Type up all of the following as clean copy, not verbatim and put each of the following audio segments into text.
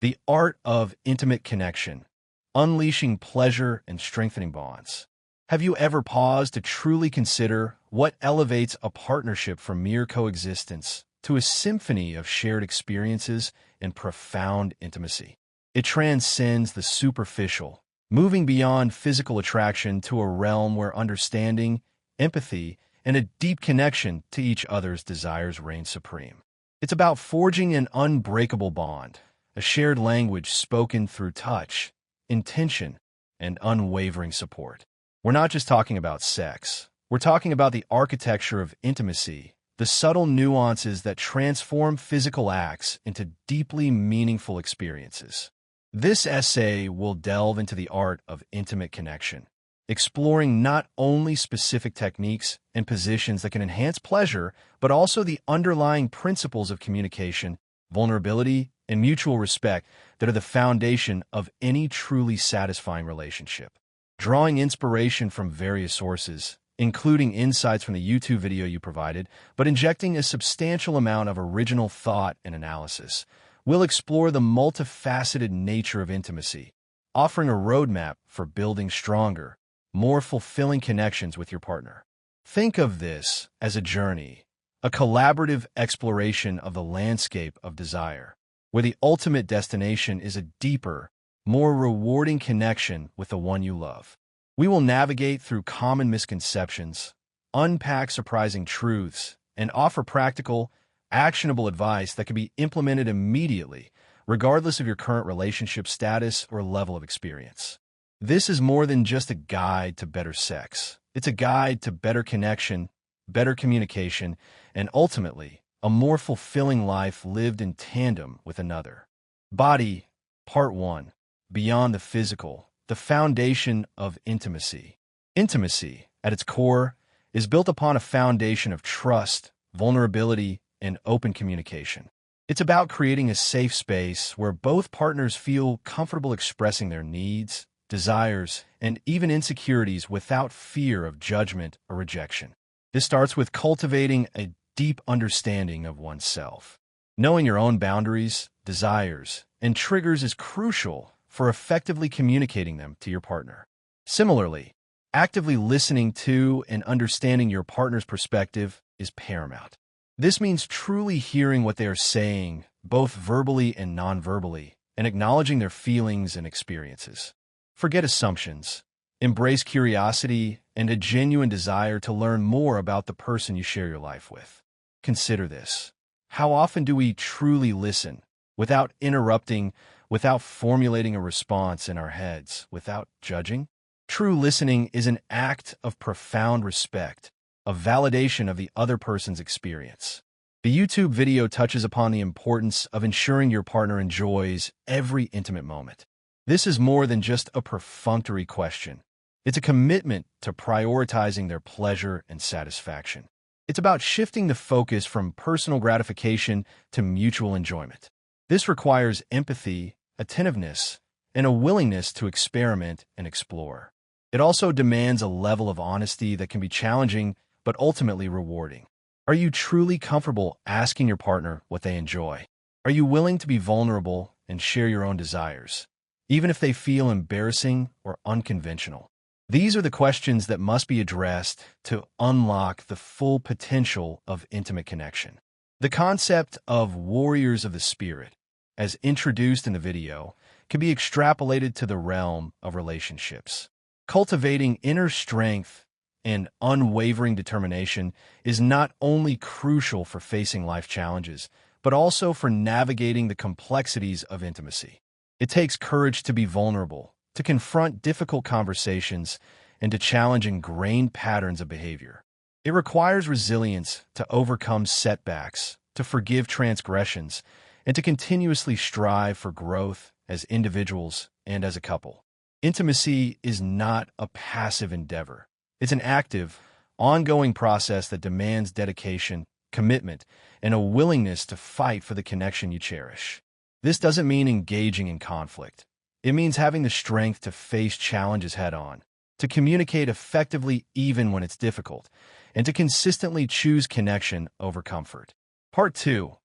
The art of intimate connection, unleashing pleasure and strengthening bonds. Have you ever paused to truly consider what elevates a partnership from mere coexistence to a symphony of shared experiences and profound intimacy? It transcends the superficial, moving beyond physical attraction to a realm where understanding, empathy, and a deep connection to each other's desires reign supreme. It's about forging an unbreakable bond, a shared language spoken through touch, intention, and unwavering support. We're not just talking about sex. We're talking about the architecture of intimacy, the subtle nuances that transform physical acts into deeply meaningful experiences. This essay will delve into the art of intimate connection, exploring not only specific techniques and positions that can enhance pleasure, but also the underlying principles of communication, vulnerability, and mutual respect that are the foundation of any truly satisfying relationship. Drawing inspiration from various sources, including insights from the YouTube video you provided, but injecting a substantial amount of original thought and analysis, we'll explore the multifaceted nature of intimacy, offering a roadmap for building stronger, more fulfilling connections with your partner. Think of this as a journey, a collaborative exploration of the landscape of desire, where the ultimate destination is a deeper, more rewarding connection with the one you love. We will navigate through common misconceptions, unpack surprising truths, and offer practical, actionable advice that can be implemented immediately, regardless of your current relationship status or level of experience. This is more than just a guide to better sex. It's a guide to better connection, better communication, and ultimately, a more fulfilling life lived in tandem with another. Body, Part 1. Beyond the physical, the foundation of intimacy. Intimacy, at its core, is built upon a foundation of trust, vulnerability, and open communication. It's about creating a safe space where both partners feel comfortable expressing their needs, desires, and even insecurities without fear of judgment or rejection. This starts with cultivating a deep understanding of oneself. Knowing your own boundaries, desires, and triggers is crucial for effectively communicating them to your partner. Similarly, actively listening to and understanding your partner's perspective is paramount. This means truly hearing what they are saying, both verbally and non-verbally, and acknowledging their feelings and experiences. Forget assumptions. Embrace curiosity and a genuine desire to learn more about the person you share your life with. Consider this. How often do we truly listen, without interrupting, without formulating a response in our heads, without judging? True listening is an act of profound respect, a validation of the other person's experience. The YouTube video touches upon the importance of ensuring your partner enjoys every intimate moment. This is more than just a perfunctory question. It's a commitment to prioritizing their pleasure and satisfaction. It's about shifting the focus from personal gratification to mutual enjoyment. This requires empathy, attentiveness, and a willingness to experiment and explore. It also demands a level of honesty that can be challenging but ultimately rewarding. Are you truly comfortable asking your partner what they enjoy? Are you willing to be vulnerable and share your own desires, even if they feel embarrassing or unconventional? These are the questions that must be addressed to unlock the full potential of intimate connection. The concept of warriors of the spirit, as introduced in the video, can be extrapolated to the realm of relationships. Cultivating inner strength and unwavering determination is not only crucial for facing life challenges, but also for navigating the complexities of intimacy. It takes courage to be vulnerable, to confront difficult conversations, and to challenge ingrained patterns of behavior. It requires resilience to overcome setbacks, to forgive transgressions, and to continuously strive for growth as individuals and as a couple. Intimacy is not a passive endeavor. It's an active, ongoing process that demands dedication, commitment, and a willingness to fight for the connection you cherish. This doesn't mean engaging in conflict. It means having the strength to face challenges head-on, to communicate effectively even when it's difficult, and to consistently choose connection over comfort. Part 2.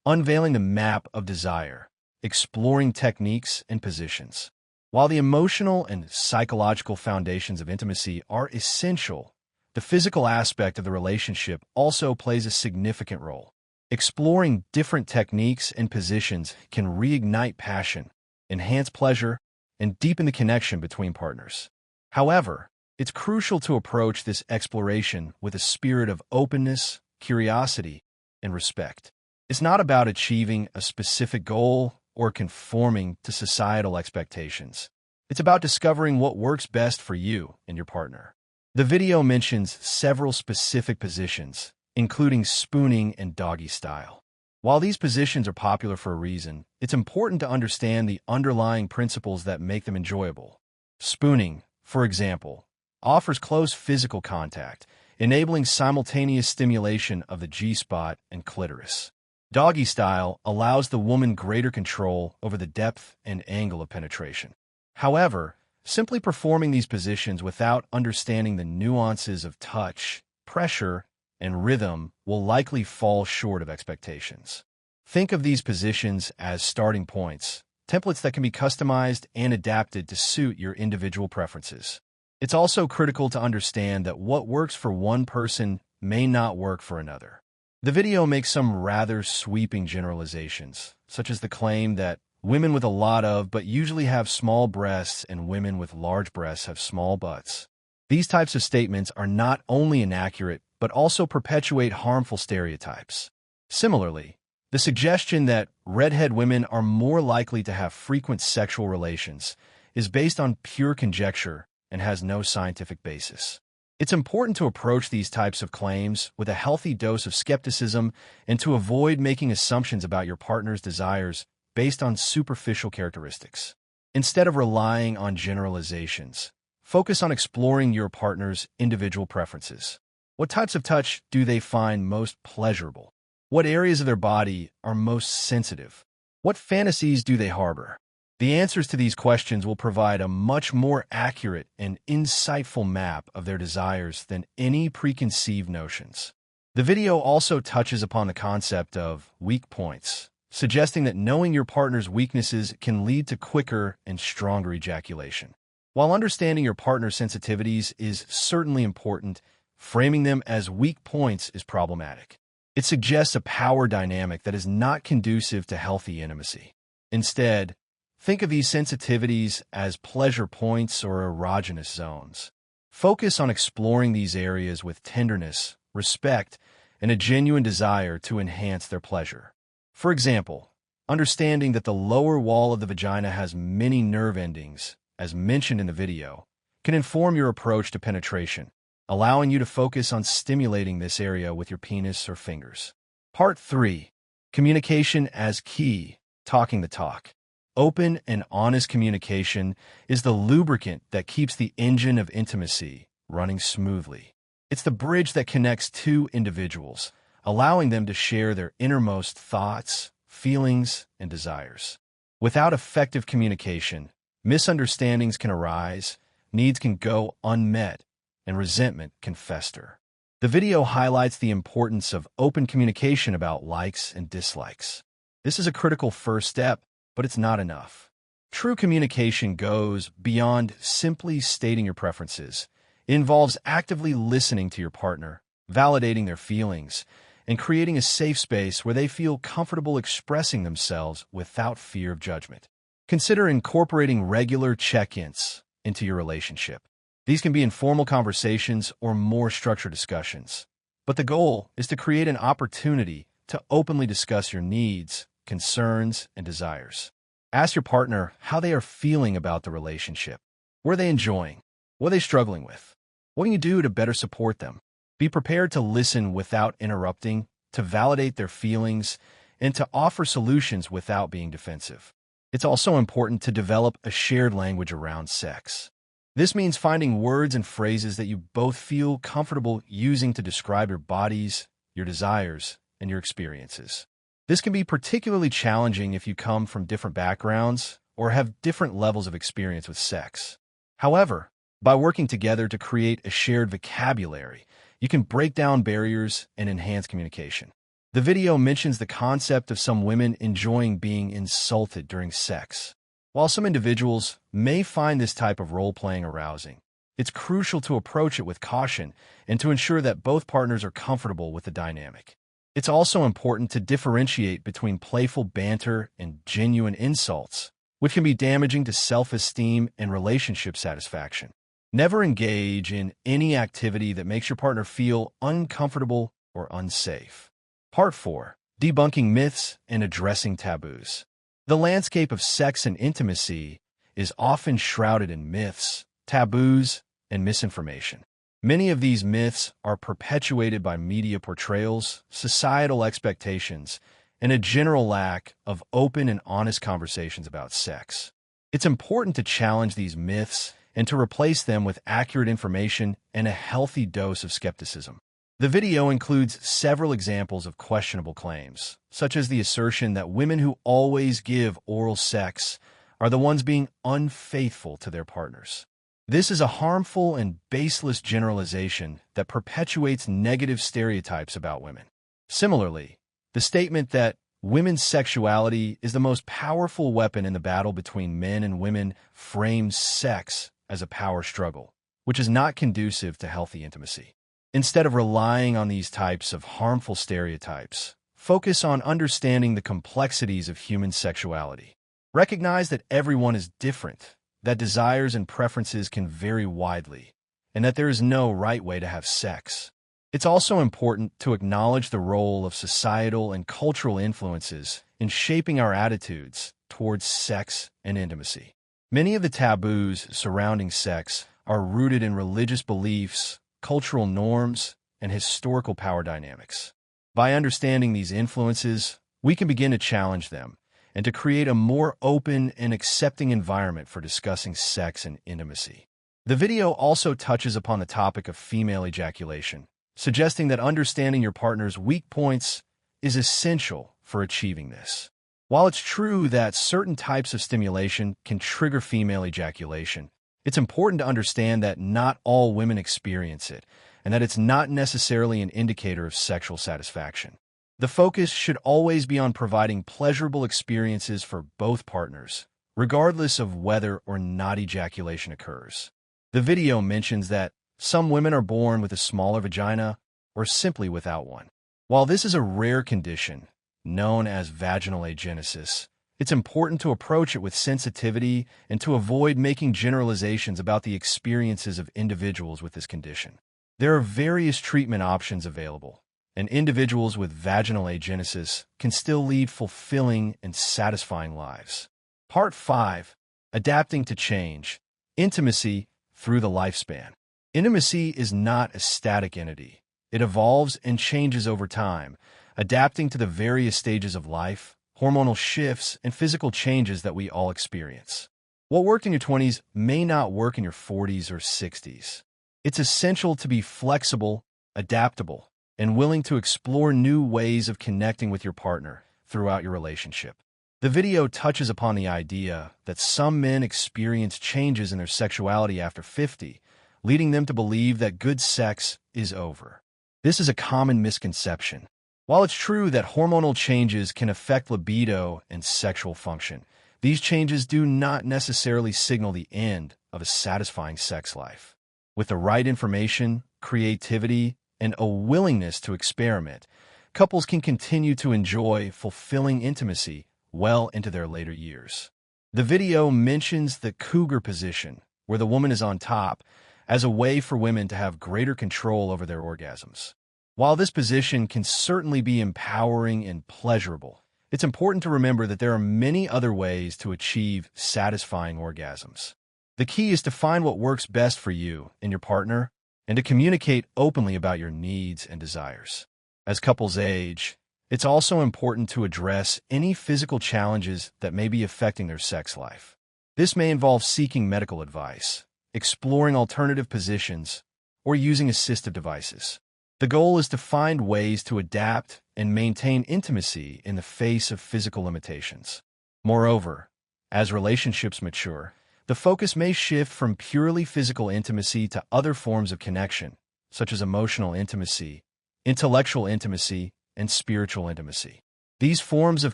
Unveiling the map of desire, exploring techniques and positions. While the emotional and psychological foundations of intimacy are essential, the physical aspect of the relationship also plays a significant role. Exploring different techniques and positions can reignite passion, enhance pleasure, and deepen the connection between partners. However, it's crucial to approach this exploration with a spirit of openness, curiosity, and respect. It's not about achieving a specific goal or conforming to societal expectations. It's about discovering what works best for you and your partner. The video mentions several specific positions, including spooning and doggy style. While these positions are popular for a reason, it's important to understand the underlying principles that make them enjoyable. Spooning, for example, offers close physical contact, enabling simultaneous stimulation of the G-spot and clitoris. Doggy style allows the woman greater control over the depth and angle of penetration. However, simply performing these positions without understanding the nuances of touch, pressure, and rhythm will likely fall short of expectations. Think of these positions as starting points, templates that can be customized and adapted to suit your individual preferences. It's also critical to understand that what works for one person may not work for another. The video makes some rather sweeping generalizations, such as the claim that women with a lot of but usually have small breasts and women with large breasts have small butts. These types of statements are not only inaccurate, but also perpetuate harmful stereotypes. Similarly, the suggestion that redhead women are more likely to have frequent sexual relations is based on pure conjecture and has no scientific basis. It's important to approach these types of claims with a healthy dose of skepticism and to avoid making assumptions about your partner's desires based on superficial characteristics. Instead of relying on generalizations, focus on exploring your partner's individual preferences. What types of touch do they find most pleasurable? What areas of their body are most sensitive? What fantasies do they harbor? The answers to these questions will provide a much more accurate and insightful map of their desires than any preconceived notions. The video also touches upon the concept of weak points, suggesting that knowing your partner's weaknesses can lead to quicker and stronger ejaculation. While understanding your partner's sensitivities is certainly important, framing them as weak points is problematic. It suggests a power dynamic that is not conducive to healthy intimacy. Instead, think of these sensitivities as pleasure points or erogenous zones. Focus on exploring these areas with tenderness, respect, and a genuine desire to enhance their pleasure. For example, understanding that the lower wall of the vagina has many nerve endings, as mentioned in the video, can inform your approach to penetration, allowing you to focus on stimulating this area with your penis or fingers. Part 3. Communication as key, talking the talk. Open and honest communication is the lubricant that keeps the engine of intimacy running smoothly. It's the bridge that connects two individuals, allowing them to share their innermost thoughts, feelings, and desires. Without effective communication, misunderstandings can arise, needs can go unmet, and resentment can fester. The video highlights the importance of open communication about likes and dislikes. This is a critical first step, but it's not enough. True communication goes beyond simply stating your preferences. It involves actively listening to your partner, validating their feelings, and creating a safe space where they feel comfortable expressing themselves without fear of judgment. Consider incorporating regular check-ins into your relationship. These can be informal conversations or more structured discussions, but the goal is to create an opportunity to openly discuss your needs, concerns, and desires. Ask your partner how they are feeling about the relationship. What are they enjoying? What are they struggling with? What can you do to better support them? Be prepared to listen without interrupting, to validate their feelings, and to offer solutions without being defensive. It's also important to develop a shared language around sex. This means finding words and phrases that you both feel comfortable using to describe your bodies, your desires, and your experiences. This can be particularly challenging if you come from different backgrounds or have different levels of experience with sex. However, by working together to create a shared vocabulary, you can break down barriers and enhance communication. The video mentions the concept of some women enjoying being insulted during sex. While some individuals may find this type of role-playing arousing, it's crucial to approach it with caution and to ensure that both partners are comfortable with the dynamic. It's also important to differentiate between playful banter and genuine insults, which can be damaging to self-esteem and relationship satisfaction. Never engage in any activity that makes your partner feel uncomfortable or unsafe. Part 4. Debunking myths and addressing taboos. The landscape of sex and intimacy is often shrouded in myths, taboos, and misinformation. Many of these myths are perpetuated by media portrayals, societal expectations, and a general lack of open and honest conversations about sex. It's important to challenge these myths and to replace them with accurate information and a healthy dose of skepticism. The video includes several examples of questionable claims, such as the assertion that women who always give oral sex are the ones being unfaithful to their partners. This is a harmful and baseless generalization that perpetuates negative stereotypes about women. Similarly, the statement that women's sexuality is the most powerful weapon in the battle between men and women frames sex as a power struggle, which is not conducive to healthy intimacy. Instead of relying on these types of harmful stereotypes, focus on understanding the complexities of human sexuality. Recognize that everyone is different, that desires and preferences can vary widely, and that there is no right way to have sex. It's also important to acknowledge the role of societal and cultural influences in shaping our attitudes towards sex and intimacy. Many of the taboos surrounding sex are rooted in religious beliefs, cultural norms, and historical power dynamics. By understanding these influences, we can begin to challenge them and to create a more open and accepting environment for discussing sex and intimacy. The video also touches upon the topic of female ejaculation, suggesting that understanding your partner's weak points is essential for achieving this. While it's true that certain types of stimulation can trigger female ejaculation, it's important to understand that not all women experience it, and that it's not necessarily an indicator of sexual satisfaction. The focus should always be on providing pleasurable experiences for both partners, regardless of whether or not ejaculation occurs. The video mentions that some women are born with a smaller vagina or simply without one. While this is a rare condition, known as vaginal agenesis, it's important to approach it with sensitivity and to avoid making generalizations about the experiences of individuals with this condition. There are various treatment options available, and individuals with vaginal agenesis can still lead fulfilling and satisfying lives. Part 5. Adapting to change. Intimacy through the lifespan. Intimacy is not a static entity. It evolves and changes over time, adapting to the various stages of life, hormonal shifts, and physical changes that we all experience. What worked in your 20s may not work in your 40s or 60s. It's essential to be flexible, adaptable, and willing to explore new ways of connecting with your partner throughout your relationship. The video touches upon the idea that some men experience changes in their sexuality after 50, leading them to believe that good sex is over. This is a common misconception. While it's true that hormonal changes can affect libido and sexual function, these changes do not necessarily signal the end of a satisfying sex life. With the right information, creativity, and a willingness to experiment, couples can continue to enjoy fulfilling intimacy well into their later years. The video mentions the cougar position, where the woman is on top, as a way for women to have greater control over their orgasms. While this position can certainly be empowering and pleasurable, it's important to remember that there are many other ways to achieve satisfying orgasms. The key is to find what works best for you and your partner, and to communicate openly about your needs and desires. As couples age, it's also important to address any physical challenges that may be affecting their sex life. This may involve seeking medical advice, exploring alternative positions, or using assistive devices. The goal is to find ways to adapt and maintain intimacy in the face of physical limitations. Moreover, as relationships mature, the focus may shift from purely physical intimacy to other forms of connection, such as emotional intimacy, intellectual intimacy, and spiritual intimacy. These forms of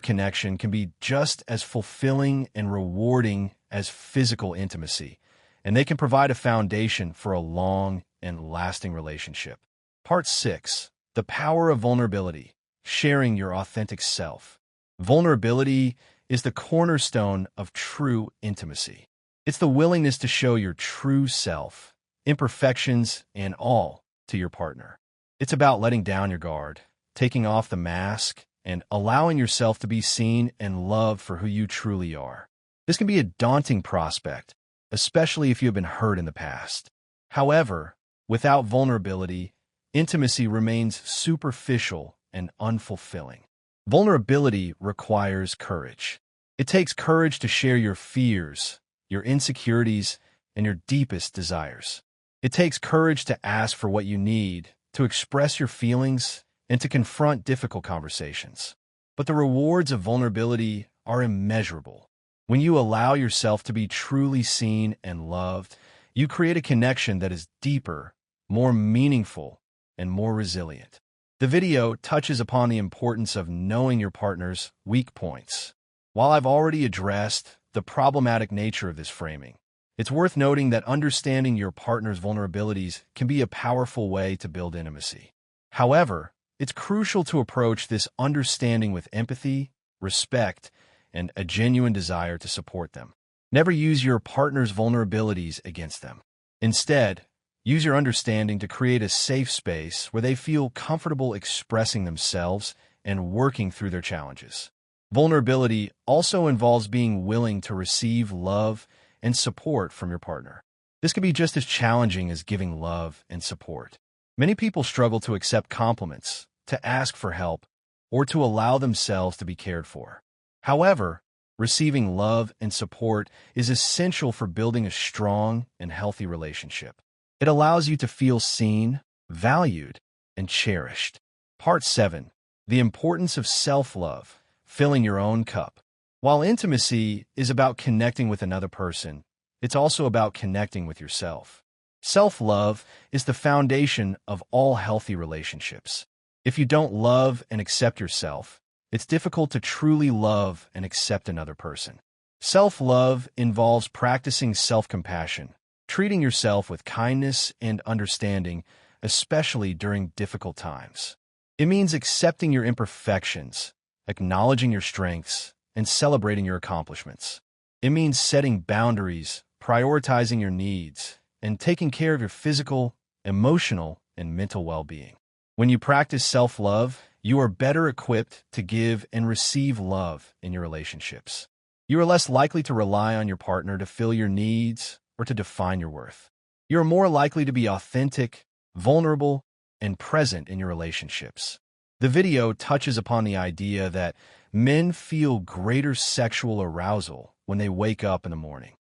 connection can be just as fulfilling and rewarding as physical intimacy, and they can provide a foundation for a long and lasting relationship. Part 6. The power of vulnerability, sharing your authentic self. Vulnerability is the cornerstone of true intimacy. It's the willingness to show your true self, imperfections and all, to your partner. It's about letting down your guard, taking off the mask, and allowing yourself to be seen and loved for who you truly are. This can be a daunting prospect, especially if you have been hurt in the past. However, without vulnerability, intimacy remains superficial and unfulfilling. Vulnerability requires courage. It takes courage to share your fears, your insecurities, and your deepest desires. It takes courage to ask for what you need, to express your feelings, and to confront difficult conversations. But the rewards of vulnerability are immeasurable. When you allow yourself to be truly seen and loved, you create a connection that is deeper, more meaningful, and more resilient. The video touches upon the importance of knowing your partner's weak points. While I've already addressed the problematic nature of this framing, it's worth noting that understanding your partner's vulnerabilities can be a powerful way to build intimacy. However, it's crucial to approach this understanding with empathy, respect, and a genuine desire to support them. Never use your partner's vulnerabilities against them. Instead, use your understanding to create a safe space where they feel comfortable expressing themselves and working through their challenges. Vulnerability also involves being willing to receive love and support from your partner. This can be just as challenging as giving love and support. Many people struggle to accept compliments, to ask for help, or to allow themselves to be cared for. However, receiving love and support is essential for building a strong and healthy relationship. It allows you to feel seen, valued, and cherished. Part 7. The importance of self-love, filling your own cup. While intimacy is about connecting with another person, it's also about connecting with yourself. Self-love is the foundation of all healthy relationships. If you don't love and accept yourself, it's difficult to truly love and accept another person. Self-love involves practicing self-compassion, treating yourself with kindness and understanding, especially during difficult times. It means accepting your imperfections, acknowledging your strengths, and celebrating your accomplishments. It means setting boundaries, prioritizing your needs, and taking care of your physical, emotional, and mental well-being. When you practice self-love, you are better equipped to give and receive love in your relationships. You are less likely to rely on your partner to fill your needs or to define your worth. You are more likely to be authentic, vulnerable, and present in your relationships. The video touches upon the idea that men feel greater sexual arousal when they wake up in the morning.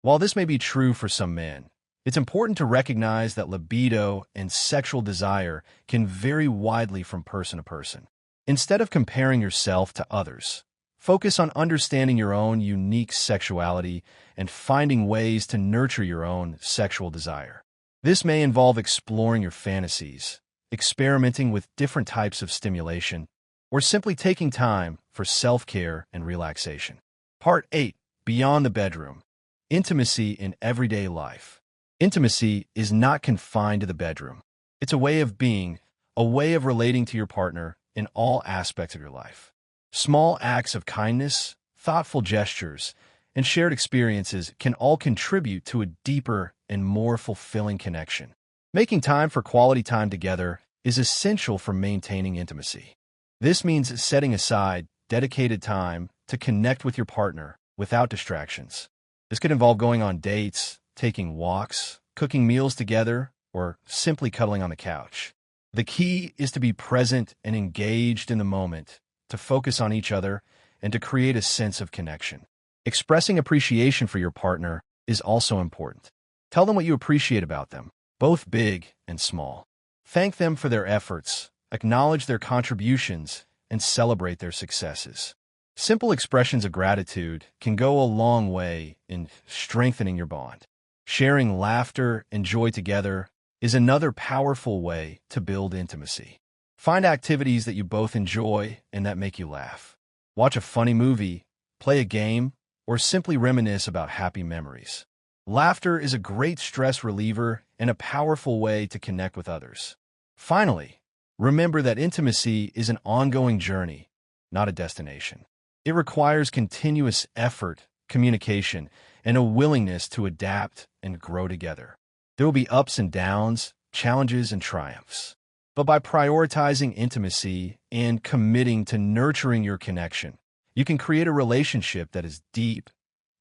While this may be true for some men, it's important to recognize that libido and sexual desire can vary widely from person to person. Instead of comparing yourself to others, focus on understanding your own unique sexuality and finding ways to nurture your own sexual desire. This may involve exploring your fantasies, experimenting with different types of stimulation, or simply taking time for self-care and relaxation. Part 8. Beyond the bedroom. Intimacy in everyday life. Intimacy is not confined to the bedroom. It's a way of being, a way of relating to your partner in all aspects of your life. Small acts of kindness, thoughtful gestures, and shared experiences can all contribute to a deeper and more fulfilling connection. Making time for quality time together is essential for maintaining intimacy. This means setting aside dedicated time to connect with your partner without distractions. This could involve going on dates, taking walks, cooking meals together, or simply cuddling on the couch. The key is to be present and engaged in the moment, to focus on each other, and to create a sense of connection. Expressing appreciation for your partner is also important. Tell them what you appreciate about them, both big and small. Thank them for their efforts, acknowledge their contributions, and celebrate their successes. Simple expressions of gratitude can go a long way in strengthening your bond. Sharing laughter and joy together is another powerful way to build intimacy. Find activities that you both enjoy and that make you laugh. Watch a funny movie, play a game, or simply reminisce about happy memories. Laughter is a great stress reliever and a powerful way to connect with others. Finally, remember that intimacy is an ongoing journey, not a destination. It requires continuous effort, communication, and a willingness to adapt and grow together. There will be ups and downs, challenges and triumphs. But by prioritizing intimacy and committing to nurturing your connection, you can create a relationship that is deep,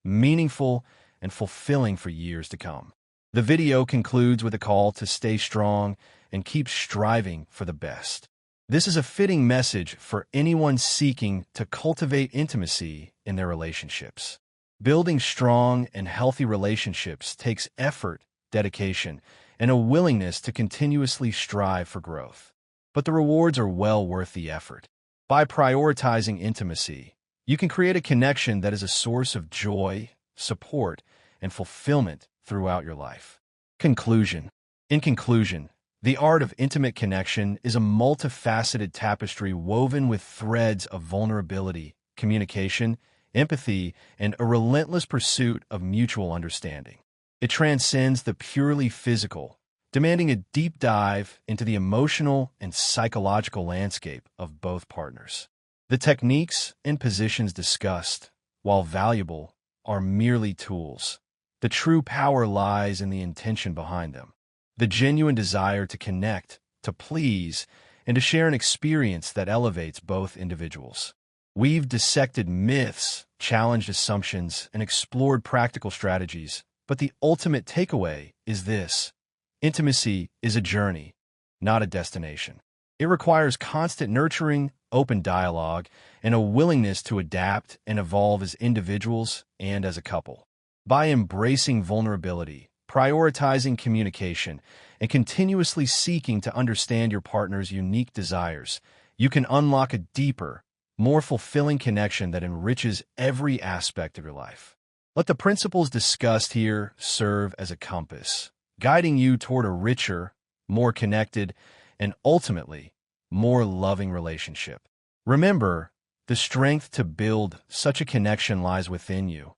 meaningful, and fulfilling for years to come. The video concludes with a call to stay strong and keep striving for the best. This is a fitting message for anyone seeking to cultivate intimacy in their relationships. Building strong and healthy relationships takes effort, dedication, and a willingness to continuously strive for growth. But the rewards are well worth the effort. By prioritizing intimacy, you can create a connection that is a source of joy, support, and fulfillment throughout your life. Conclusion. In conclusion, the art of intimate connection is a multifaceted tapestry woven with threads of vulnerability, communication, empathy, and a relentless pursuit of mutual understanding. It transcends the purely physical, demanding a deep dive into the emotional and psychological landscape of both partners. The techniques and positions discussed, while valuable, are merely tools. The true power lies in the intention behind them. The genuine desire to connect, to please, and to share an experience that elevates both individuals. We've dissected myths, challenged assumptions, and explored practical strategies, but the ultimate takeaway is this: intimacy is a journey, not a destination. It requires constant nurturing, open dialogue, and a willingness to adapt and evolve as individuals and as a couple. By embracing vulnerability, prioritizing communication, and continuously seeking to understand your partner's unique desires, you can unlock a deeper, more fulfilling connection that enriches every aspect of your life. Let the principles discussed here serve as a compass, guiding you toward a richer, more connected, and ultimately, more loving relationship. Remember, the strength to build such a connection lies within you,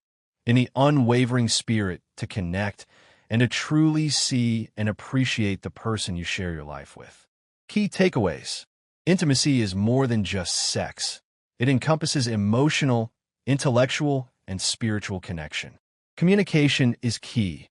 in the unwavering spirit to connect and to truly see and appreciate the person you share your life with. Key takeaways. Intimacy is more than just sex. It encompasses emotional, intellectual, and spiritual connection. Communication is key.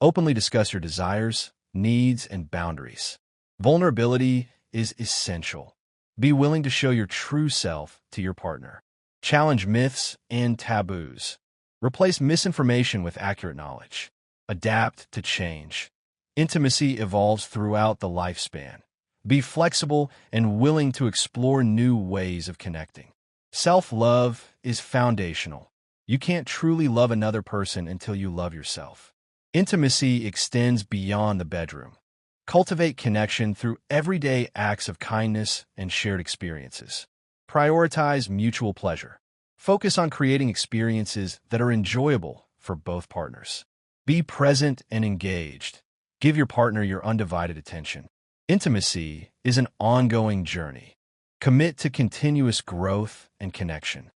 Openly discuss your desires, needs, and boundaries. Vulnerability is essential. Be willing to show your true self to your partner. Challenge myths and taboos. Replace misinformation with accurate knowledge. Adapt to change. Intimacy evolves throughout the lifespan. Be flexible and willing to explore new ways of connecting. Self-love is foundational. You can't truly love another person until you love yourself. Intimacy extends beyond the bedroom. Cultivate connection through everyday acts of kindness and shared experiences. Prioritize mutual pleasure. Focus on creating experiences that are enjoyable for both partners. Be present and engaged. Give your partner your undivided attention. Intimacy is an ongoing journey. Commit to continuous growth and connection.